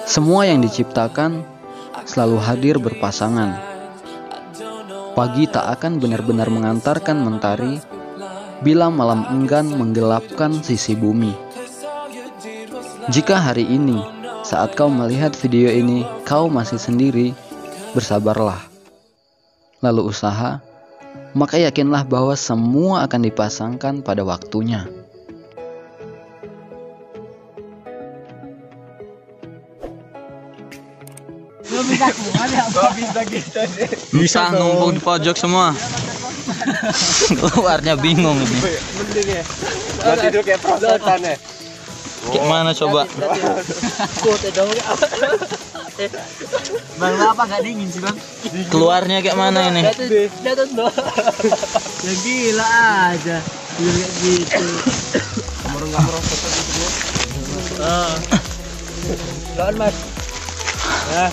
Semua yang diciptakan selalu hadir berpasangan. Pagi tak akan benar-benar mengantarkan mentari bila malam enggan menggelapkan sisi bumi. Jika hari ini, saat kau melihat video ini, kau masih sendiri, bersabarlah. Lalu usaha, maka yakinlah bahwa semua akan dipasangkan pada waktunya. Bisa numpuk di pojok semua. Keluarnya bingung ini. Tidur kayak perosotan ya. Kayak mana coba? Bang, apa gak dingin sih bang? Keluarnya kayak mana ini? Datang dong. Ya gila aja. Kayak gitu. Nggak merosot gitu ya. Lawan mas. Nah,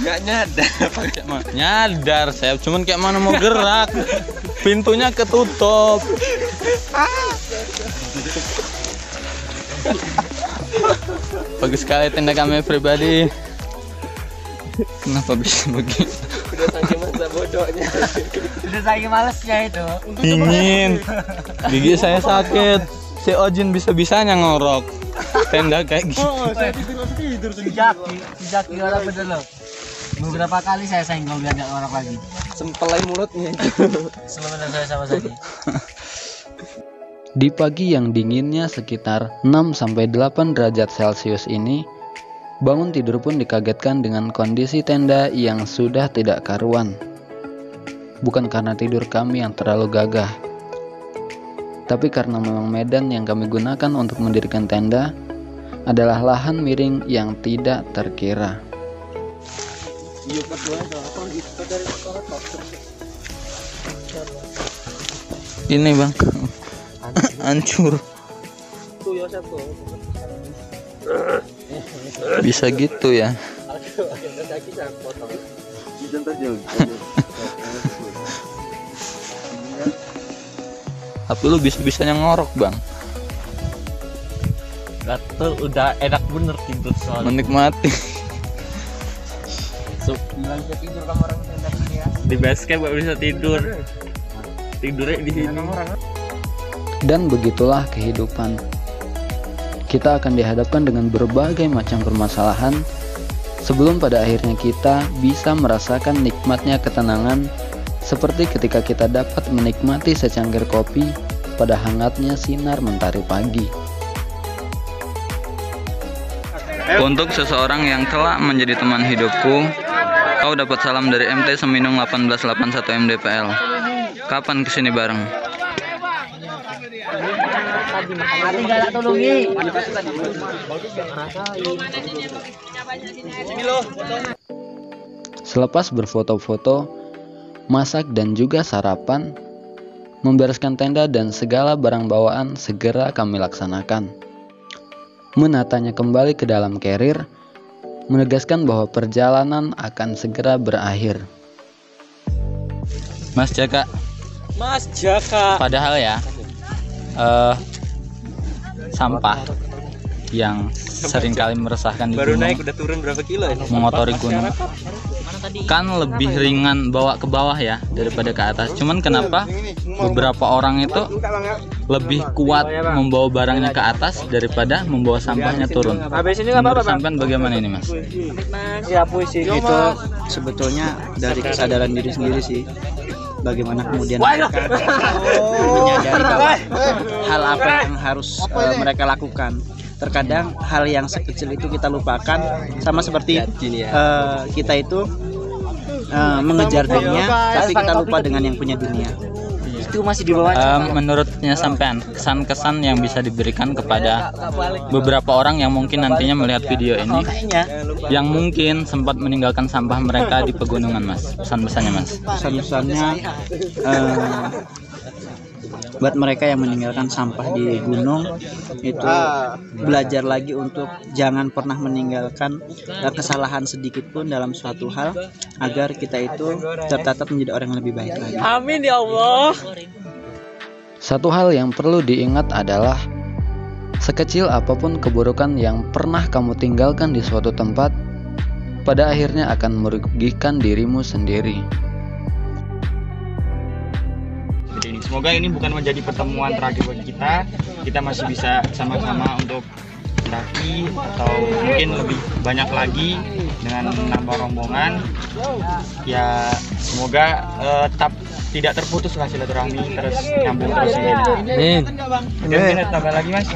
nggak nyadar. Nyadar saya, cuman kayak mana mau gerak. Pintunya ketutup. Bagus sekali tenda kami pribadi. Kenapa bisa begini? Udah saking masa bodohnya. Udah saking malesnya itu. Dingin. Gigi saya sakit. Si Ojin bisa-bisanya ngorok tenda kayak gitu. Saya tidur sejaki orang bener loh. Beberapa kali saya senggol biar nggak ngorok lagi. Sempelai mulutnya. Sebenarnya saya sama Zaki. Di pagi yang dinginnya sekitar 6-8 derajat Celcius ini, bangun tidur pun dikagetkan dengan kondisi tenda yang sudah tidak karuan. Bukan karena tidur kami yang terlalu gagah, tapi karena memang medan yang kami gunakan untuk mendirikan tenda adalah lahan miring yang tidak terkira. Ini bang, hancur. Bisa gitu ya. Tapi lu bisa-bisanya ngorok bang. Gatel udah enak bener tidur soalnya. Menikmati. Bilang bisa tidur sama orang tenda sini ya. Di basecamp gak bisa tidur. Tidurnya di sini. Dan begitulah kehidupan. Kita akan dihadapkan dengan berbagai macam permasalahan sebelum pada akhirnya kita bisa merasakan nikmatnya ketenangan, seperti ketika kita dapat menikmati secangkir kopi pada hangatnya sinar mentari pagi. Untuk seseorang yang telah menjadi teman hidupku, kau dapat salam dari MT Seminung 1881 MDPL. Kapan kesini bareng? Nanti gak tolongi. Selepas berfoto-foto, masak dan juga sarapan, membereskan tenda dan segala barang bawaan segera kami laksanakan. Menatanya kembali ke dalam carrier, menegaskan bahwa perjalanan akan segera berakhir. Mas Jaka. Padahal ya, sampah yang seringkali meresahkan di Baru gunung, naik udah turun berapa kilo ya? mengotori gunung, kan lebih ringan bawa ke bawah ya daripada ke atas. Cuman kenapa beberapa orang itu lebih kuat membawa barangnya ke atas daripada membawa sampahnya turun? Menurut sampean bagaimana ini mas? Ya puisi Itu sebetulnya dari kesadaran diri sendiri sih. Bagaimana kemudian mereka menyadari bahwa hal apa yang harus mereka lakukan. Terkadang hal yang sekecil itu kita lupakan, sama seperti kita itu mengejar dunia, tapi kita lupa dengan yang punya dunia. itu masih di bawah. Menurutnya sampean kesan-kesan yang bisa diberikan kepada beberapa orang yang mungkin nantinya melihat video ini, yang mungkin sempat meninggalkan sampah mereka di pegunungan mas, pesan-pesannya mas? Pesan-pesannya buat mereka yang meninggalkan sampah di gunung itu belajar lagi untuk jangan pernah meninggalkan kesalahan sedikit pun dalam suatu hal, agar kita itu tertatap menjadi orang yang lebih baik lagi. Amin ya Allah. Satu hal yang perlu diingat adalah Sekecil apapun keburukan yang pernah kamu tinggalkan di suatu tempat, pada akhirnya akan merugikan dirimu sendiri. Semoga ini bukan menjadi pertemuan terakhir bagi kita. Kita masih bisa sama-sama untuk mendaki atau mungkin lebih banyak lagi dengan nambah rombongan. Ya semoga tetap tidak terputus lah silaturahmi, terus nyambung terus ini. Amin. Mungkin tambah lagi mas?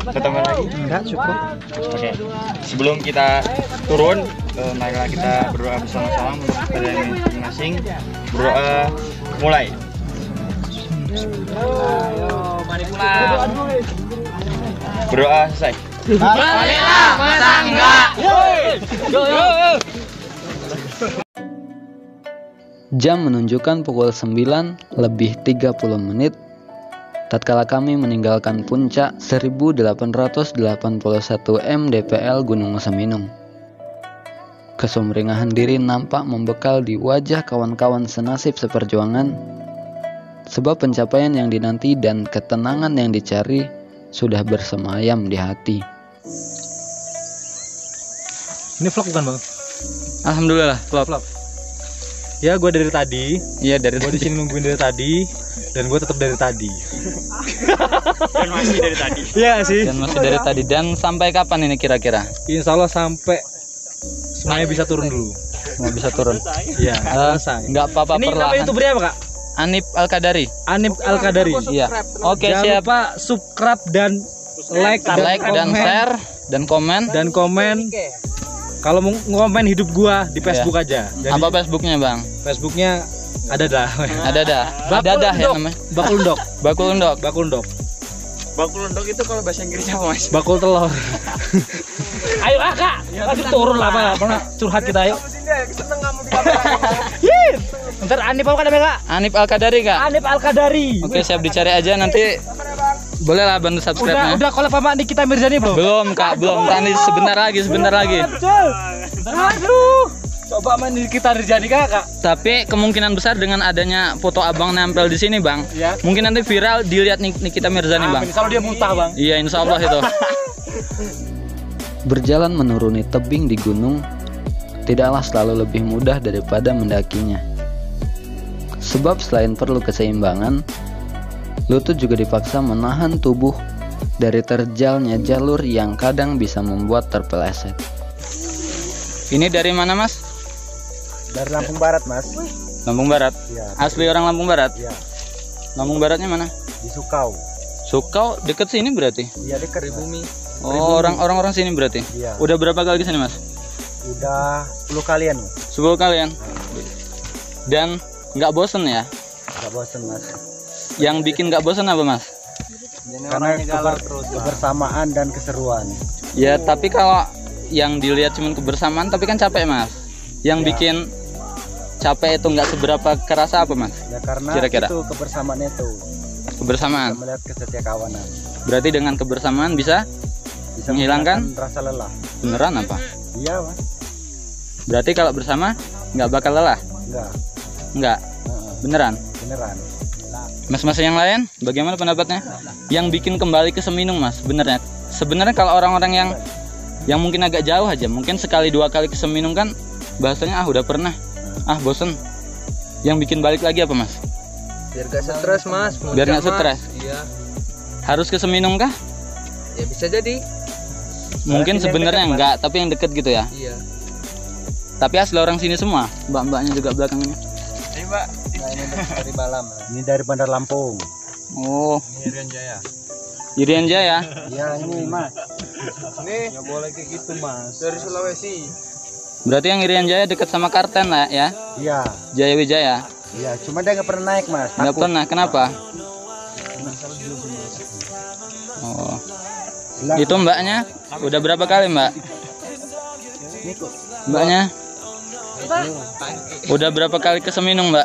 Tambah lagi? Enggak, cukup. Oke. Sebelum kita turun, marilah kita berdoa bersama-sama untuk kalian masing-masing. Berdoa mulai. Ayo, mari pulang. Berdoa selesai. Baliklah, masangga. Jam menunjukkan pukul 9:30 menit tatkala kami meninggalkan puncak 1881 mdpl Gunung Seminung. Kesumringah diri nampak membekal di wajah kawan-kawan senasib seperjuangan, sebab pencapaian yang dinanti dan ketenangan yang dicari sudah bersemayam di hati. Ini vlog bukan bang? Alhamdulillah, vlog. Ya gue dari tadi. Iya dari Gue di sini nungguin dari tadi dan gue tetap dari tadi. Dan masih dari tadi. Iya sih. dan masih dari tadi. Dan sampai kapan ini kira-kira? Insya Allah sampai semuanya bisa turun dulu. Mau bisa turun? Iya. Selesai. Nggak apa-apa Ini nama perlahan. youtubernya apa kak? Anip Al-Qadari. Anip Al-Qadari. Iya. Oke, Jangan siap. lupa subscribe dan like Dan share dan komen. dan komen. Kalau mau ngomen hidup gua di Facebook aja. Jadi Apa Facebooknya bang? Facebooknya ada dah. Ada dah. Ada dah ya namanya. Bakul Undok. Bakul Undok. Bakul Undok. Bakul Undok itu kalau bahasa Inggrisnya apa mas? Bakul telur. Ayo kak, lagi turun lah pak. Pernah curhat kita ayo. Ntar Anip apa namanya kak? Anip Al-Qadari kak. Anip Al-Qadari. Oke, siap, dicari aja nanti. Boleh lah bantu subscribe-nya. Udah collab sama Nikita Mirzani belum? Belum kak, belum. Tadi sebentar lagi. Aduh. Coba main Nikita Mirzani kak. Tapi kemungkinan besar dengan adanya foto abang nempel di sini bang, Iya. mungkin nanti viral dilihat Nikita Mirzani bang. Kalau dia muntah bang. Iya, insya Allah itu. Berjalan menuruni tebing di gunung tidaklah selalu lebih mudah daripada mendakinya. Sebab selain perlu keseimbangan, lutut juga dipaksa menahan tubuh dari terjalnya jalur yang kadang bisa membuat terpeleset. Ini dari mana mas? Dari Lampung Barat mas. Lampung Barat. Iya. Asli orang Lampung Barat. Iya. Lampung Baratnya mana? Di Sukau. Sukau deket sini berarti. Iya dekat bumi. Oh, orang-orang sini berarti. Iya. Udah berapa kali kesini mas? Udah 10 kalian. 10 kalian. Dan nggak bosen ya? Gak bosen mas. Yang bikin nggak bosen apa mas? Karena kebersamaan dan keseruan. Ya tapi kalau yang dilihat cuma kebersamaan tapi kan capek mas. Yang Ya. bikin capek itu nggak seberapa kerasa apa mas? Ya karena Kira-kira. itu kebersamaan itu. Kebersamaan. Kita melihat kesetiakawanan. Berarti dengan kebersamaan bisa Bisa menghilangkan rasa lelah. beneran apa? Iya mas. Berarti kalau bersama nggak bakal lelah? Enggak. Nggak. Heeh, Beneran. beneran. Mas-mas yang lain bagaimana pendapatnya? Yang bikin kembali ke Seminung mas sebenarnya. Sebenarnya kalau orang-orang yang mungkin agak jauh aja, mungkin sekali 2 kali ke Seminung kan bahasanya udah pernah, bosen. Yang bikin balik lagi apa mas? Biar gak stres mas. Biar nggak stres. Iya. Harus ke Seminung kah? Ya bisa jadi. Mungkin Yang sebenarnya dekat, Mas. enggak, tapi yang deket gitu ya. Iya. Tapi asli orang sini semua, mbak-mbaknya juga belakangnya. Ini mbak. Nah, ini dari Balam. Ini dari Bandar Lampung. Oh, Irian Jaya. Irian Jaya. Iya ini mas. Ini Nggak boleh kayak gitu mas. dari Sulawesi. Berarti yang Irian Jaya dekat sama Karten lah ya, Iya. Jaya Wijaya. Iya. Cuma dia nggak pernah naik mas. Nggak Takut. pernah, kenapa? Oh, Bilang, itu mbaknya udah berapa kali mbak? ini kok. Mbaknya udah berapa kali ke Seminung mbak?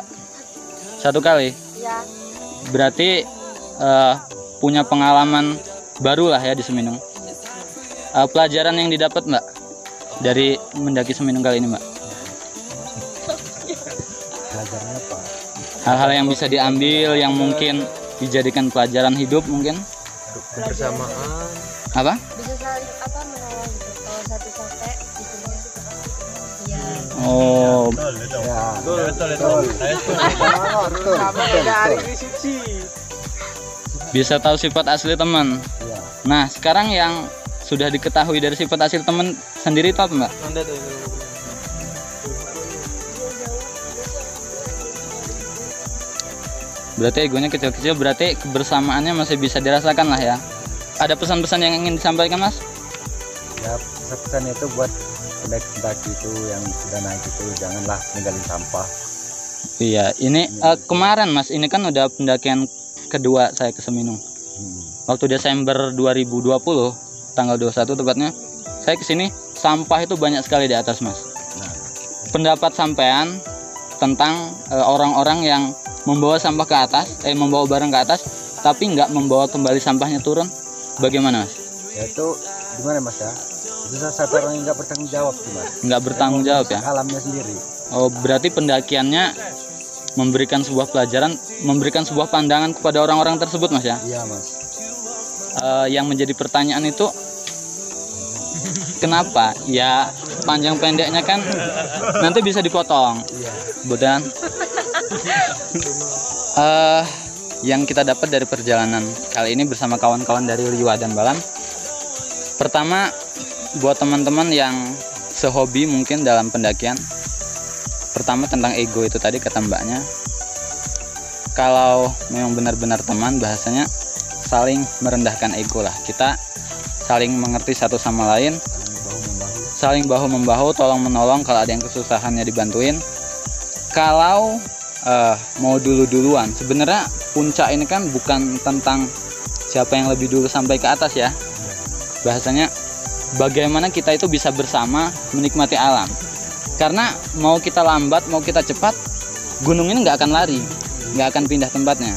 1 kali. Berarti punya pengalaman baru lah ya di Seminung. Pelajaran yang didapat mbak dari mendaki Seminung kali ini mbak? Belajarnya apa? Hal-hal yang bisa diambil yang mungkin dijadikan pelajaran hidup mungkin. kebersamaan. Apa? Bisa saling menolong gitu. Kalau satu capek gitu ya. Oh, bisa tahu sifat asli teman. Nah, sekarang yang sudah diketahui dari sifat asli teman sendiri itu apa, Mbak? Berarti egonya kecil-kecil, berarti kebersamaannya masih bisa dirasakan lah ya. Ada pesan-pesan yang ingin disampaikan, Mas? Ya, pesan itu buat pendaki-pendaki itu yang sudah naik itu, janganlah ninggalin sampah. Iya, ini kemarin Mas, ini kan udah pendakian kedua saya ke Seminung. Waktu Desember 2020, tanggal 21 tepatnya, saya kesini, sampah itu banyak sekali di atas, Mas. Pendapat sampean tentang orang-orang yang membawa sampah ke atas, membawa barang ke atas, tapi nggak membawa kembali sampahnya turun, bagaimana, Mas? Ya itu gimana, Mas ya? Itu satu orang yang nggak bertanggung jawab, Mas. Nggak bertanggung jawab ya? Alamnya sendiri. Oh, berarti pendakiannya memberikan sebuah pelajaran, memberikan sebuah pandangan kepada orang-orang tersebut, Mas ya? Iya, Mas. Yang menjadi pertanyaan itu, kenapa? Ya, panjang pendeknya kan nanti bisa dipotong. Kemudian yang kita dapat dari perjalanan kali ini bersama kawan-kawan dari Liwa dan Balam, pertama buat teman-teman yang sehobi mungkin dalam pendakian, pertama tentang ego itu tadi kata mbaknya, kalau memang benar-benar teman, bahasanya saling merendahkan ego lah, kita saling mengerti satu sama lain, saling bahu-membahu, tolong menolong, kalau ada yang kesusahannya dibantuin. Kalau mau duluan, sebenarnya puncak ini kan bukan tentang siapa yang lebih dulu sampai ke atas ya, bahasanya bagaimana kita itu bisa bersama menikmati alam. Karena mau kita lambat, mau kita cepat, gunung ini nggak akan lari, nggak akan pindah tempatnya.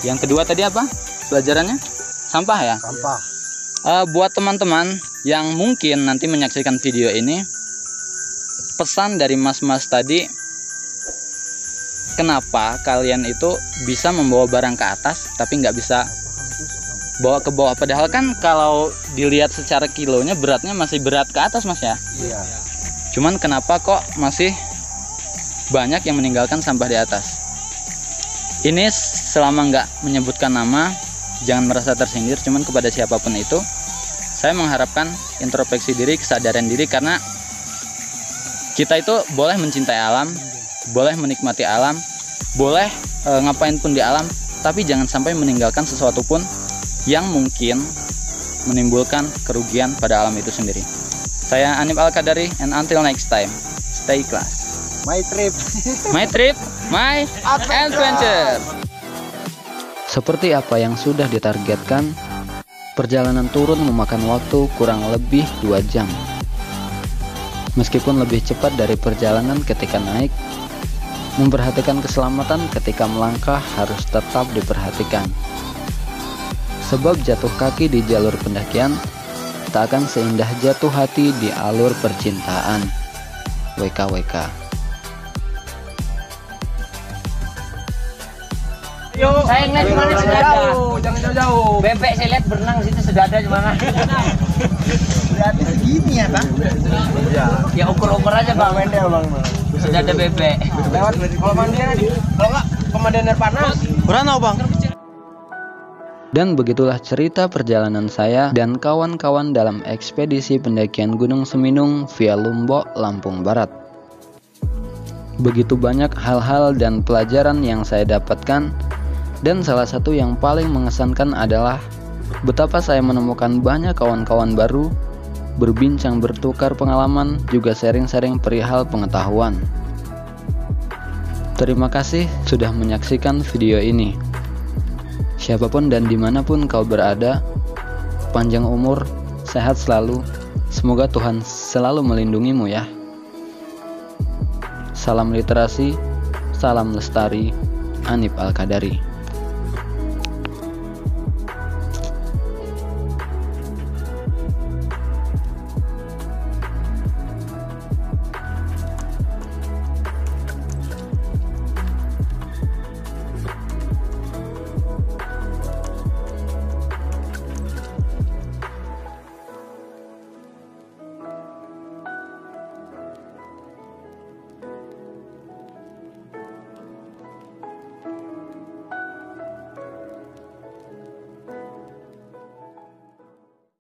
Yang kedua tadi apa pelajarannya? Sampah ya? Sampah. Buat teman-teman yang mungkin nanti menyaksikan video ini, pesan dari mas-mas tadi, kenapa kalian itu bisa membawa barang ke atas tapi nggak bisa bawa ke bawah, padahal kan kalau dilihat secara kilonya beratnya masih berat ke atas, Mas ya? Iya. Cuman kenapa kok masih banyak yang meninggalkan sampah di atas? Ini selama nggak menyebutkan nama, jangan merasa tersindir, cuman kepada siapapun itu saya mengharapkan introspeksi diri, kesadaran diri, karena kita itu boleh mencintai alam, boleh menikmati alam, boleh ngapain pun di alam, tapi jangan sampai meninggalkan sesuatu pun yang mungkin menimbulkan kerugian pada alam itu sendiri. Saya Anip Al-Qadari, and until next time, stay class. My trip. My trip, my adventure. Seperti apa yang sudah ditargetkan, perjalanan turun memakan waktu kurang lebih 2 jam. Meskipun lebih cepat dari perjalanan ketika naik, memperhatikan keselamatan ketika melangkah harus tetap diperhatikan. Sebab jatuh kaki di jalur pendakian tak akan seindah jatuh hati di alur percintaan. WKWK. Saya ngeliat cuma sudah ada. Jangan jauh-jauh. Bebek saya lihat berenang situ sudah ada di mana. Berarti segini ya, Bang? Ya ukur-ukur aja, Bang. Sudah ada bebek. Lewat kalau mandinya, kalau nggak pemandian air panas. Beranau, Bang. Dan begitulah cerita perjalanan saya dan kawan-kawan dalam ekspedisi pendakian Gunung Seminung via Lombok, Lampung Barat. Begitu banyak hal-hal dan pelajaran yang saya dapatkan, dan salah satu yang paling mengesankan adalah betapa saya menemukan banyak kawan-kawan baru, berbincang, bertukar pengalaman, juga sharing-sharing perihal pengetahuan. Terima kasih sudah menyaksikan video ini. Siapapun dan dimanapun kau berada, panjang umur, sehat selalu. Semoga Tuhan selalu melindungimu ya. Salam literasi, salam lestari, Anip Al-Qadari.